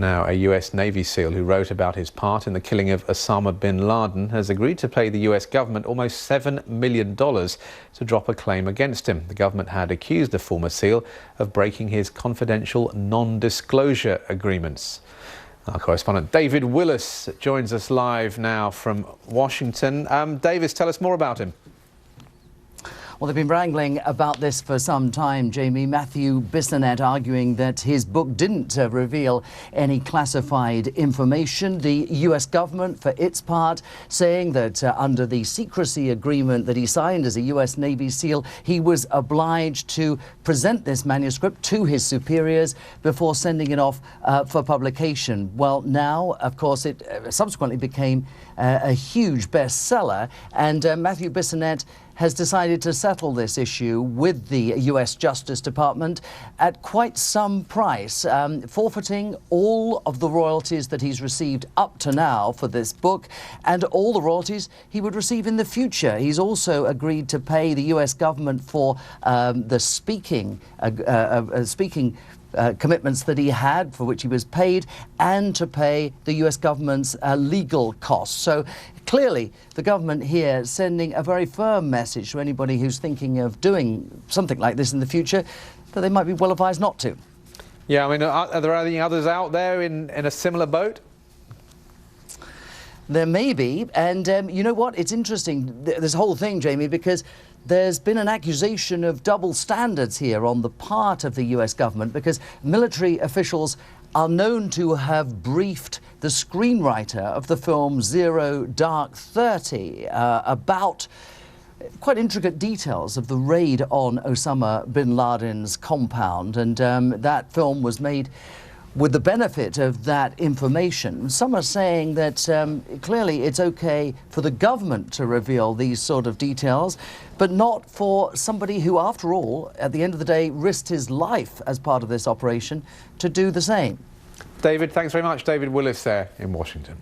Now, a US Navy SEAL who wrote about his part in the killing of Osama bin Laden has agreed to pay the US government almost $7 million to drop a claim against him. The government had accused the former SEAL of breaking his confidential non-disclosure agreements. Our correspondent David Willis joins us live now from Washington. Davis, tell us more about him. Well, they've been wrangling about this for some time, Jamie. Matthew Bissonnette arguing that his book didn't reveal any classified information. The US government, for its part, saying that under the secrecy agreement that he signed as a US Navy SEAL, he was obliged to present this manuscript to his superiors before sending it off for publication. Well, now, of course, it subsequently became a huge bestseller, and Matthew Bissonnette has decided to settle this issue with the US Justice Department at quite some price, forfeiting all of the royalties that he's received up to now for this book and all the royalties he would receive in the future. He's also agreed to pay the US government for the speaking commitments that he had, for which he was paid, and to pay the US government's legal costs. So clearly the government here sending a very firm message to anybody who's thinking of doing something like this in the future, that they might be well advised not to. Yeah, I mean, are there any others out there in a similar boat? There may be, and you know what? It's interesting, this whole thing, Jamie, because there's been an accusation of double standards here on the part of the US government, because military officials are known to have briefed the screenwriter of the film Zero Dark 30 about quite intricate details of the raid on Osama bin Laden's compound, and that film was made with the benefit of that information. Some are saying that clearly it's okay for the government to reveal these sort of details, but not for somebody who, after all, at the end of the day, risked his life as part of this operation to do the same. David, thanks very much. David Willis there in Washington.